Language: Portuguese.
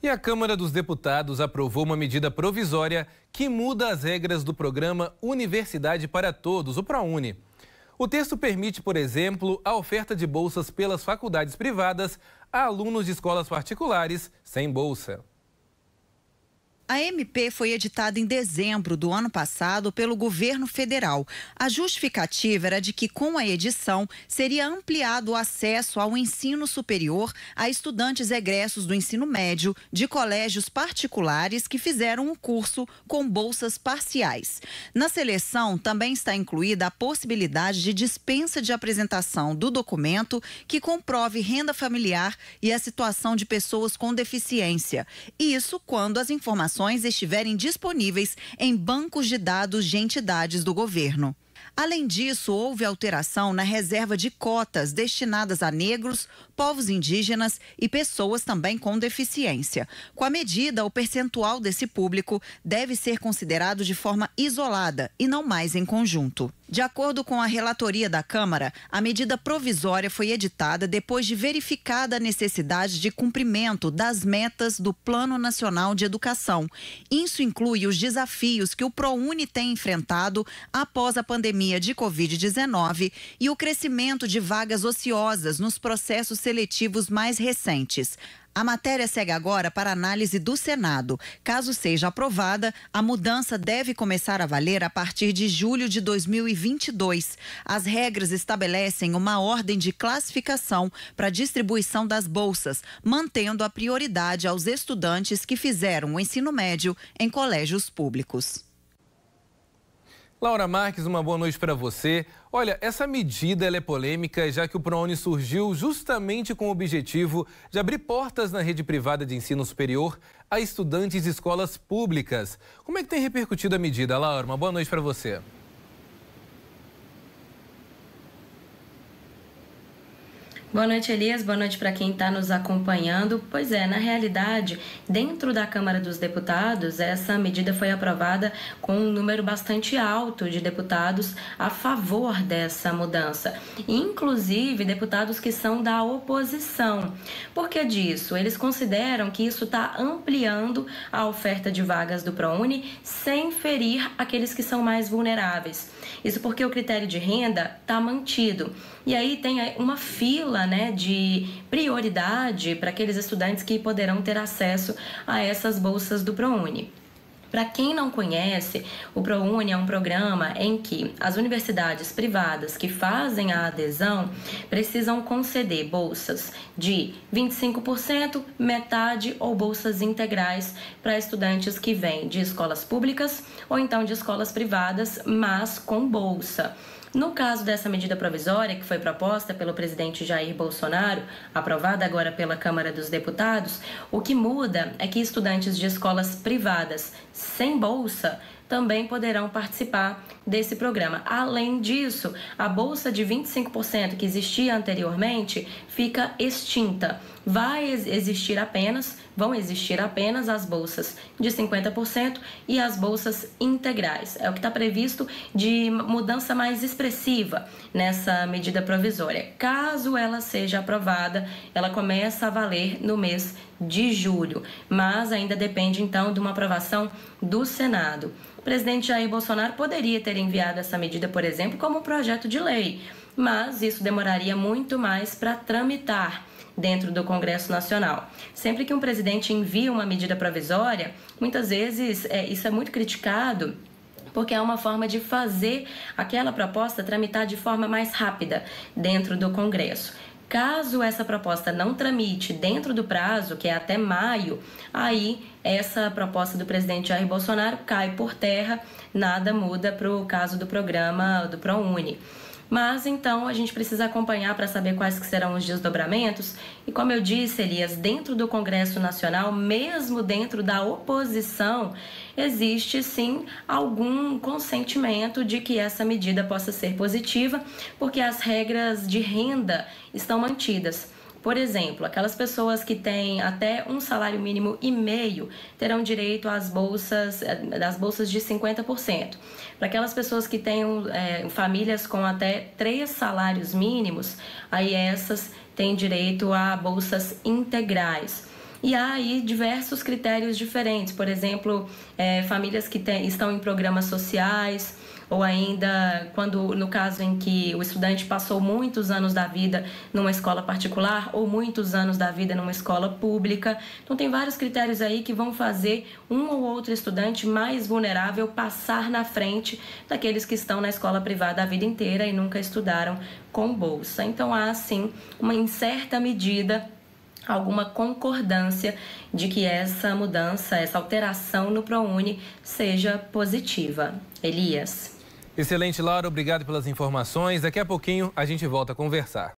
E a Câmara dos Deputados aprovou uma medida provisória que muda as regras do programa Universidade para Todos, o ProUni. O texto permite, por exemplo, a oferta de bolsas pelas faculdades privadas a alunos de escolas particulares sem bolsa. A MP foi editada em dezembro do ano passado pelo governo federal. A justificativa era de que, com a edição, seria ampliado o acesso ao ensino superior a estudantes egressos do ensino médio de colégios particulares que fizeram o curso com bolsas parciais. Na seleção, também está incluída a possibilidade de dispensa de apresentação do documento que comprove renda familiar e a situação de pessoas com deficiência. Isso quando as informações estiverem disponíveis em bancos de dados de entidades do governo. Além disso, houve alteração na reserva de cotas destinadas a negros, povos indígenas e pessoas também com deficiência. Com a medida, o percentual desse público deve ser considerado de forma isolada e não mais em conjunto. De acordo com a relatoria da Câmara, a medida provisória foi editada depois de verificada a necessidade de cumprimento das metas do Plano Nacional de Educação. Isso inclui os desafios que o ProUni tem enfrentado após a pandemia de Covid-19 e o crescimento de vagas ociosas nos processos seletivos mais recentes. A matéria segue agora para análise do Senado. Caso seja aprovada, a mudança deve começar a valer a partir de julho de 2022. As regras estabelecem uma ordem de classificação para a distribuição das bolsas, mantendo a prioridade aos estudantes que fizeram o ensino médio em colégios públicos. Laura Marques, uma boa noite para você. Olha, essa medida ela é polêmica, já que o ProUni surgiu justamente com o objetivo de abrir portas na rede privada de ensino superior a estudantes de escolas públicas. Como é que tem repercutido a medida, Laura? Uma boa noite para você. Boa noite, Elias. Boa noite para quem está nos acompanhando. Pois é, na realidade, dentro da Câmara dos Deputados, essa medida foi aprovada com um número bastante alto de deputados a favor dessa mudança. Inclusive, deputados que são da oposição. Por que disso? Eles consideram que isso está ampliando a oferta de vagas do ProUni sem ferir aqueles que são mais vulneráveis. Isso porque o critério de renda está mantido. E aí tem uma fila, de prioridade para aqueles estudantes que poderão ter acesso a essas bolsas do ProUni. Para quem não conhece, o ProUni é um programa em que as universidades privadas que fazem a adesão precisam conceder bolsas de 25%, metade ou bolsas integrais para estudantes que vêm de escolas públicas ou então de escolas privadas, mas com bolsa. No caso dessa medida provisória, que foi proposta pelo presidente Jair Bolsonaro, aprovada agora pela Câmara dos Deputados, o que muda é que estudantes de escolas privadas sem bolsa também poderão participar desse programa. Além disso, a bolsa de 25% que existia anteriormente fica extinta. Vão existir apenas as bolsas de 50% e as bolsas integrais. É o que está previsto de mudança mais expressiva nessa medida provisória. Caso ela seja aprovada, ela começa a valer no mês de julho, mas ainda depende então de uma aprovação do Senado. O presidente Jair Bolsonaro poderia ter enviado essa medida, por exemplo, como um projeto de lei, mas isso demoraria muito mais para tramitar dentro do Congresso Nacional. Sempre que um presidente envia uma medida provisória, muitas vezes isso é muito criticado, porque é uma forma de fazer aquela proposta tramitar de forma mais rápida dentro do Congresso. Caso essa proposta não tramite dentro do prazo, que é até maio, aí essa proposta do presidente Jair Bolsonaro cai por terra, nada muda para o caso do programa do ProUni. Mas então a gente precisa acompanhar para saber quais que serão os desdobramentos. E como eu disse, Elias, dentro do Congresso Nacional, mesmo dentro da oposição, existe sim algum consentimento de que essa medida possa ser positiva, porque as regras de renda estão mantidas. Por exemplo, aquelas pessoas que têm até um salário mínimo e meio terão direito às bolsas, das bolsas de 50%. Para aquelas pessoas que tenham famílias com até 3 salários mínimos, aí essas têm direito a bolsas integrais. E há aí diversos critérios diferentes, por exemplo, famílias que estão em programas sociais, ou ainda no caso em que o estudante passou muitos anos da vida numa escola particular ou muitos anos da vida numa escola pública. Então tem vários critérios aí que vão fazer um ou outro estudante mais vulnerável passar na frente daqueles que estão na escola privada a vida inteira e nunca estudaram com bolsa. Então há sim em certa medida alguma concordância de que essa mudança, essa alteração no ProUni seja positiva. Elias. Excelente, Laura. Obrigado pelas informações. Daqui a pouquinho a gente volta a conversar.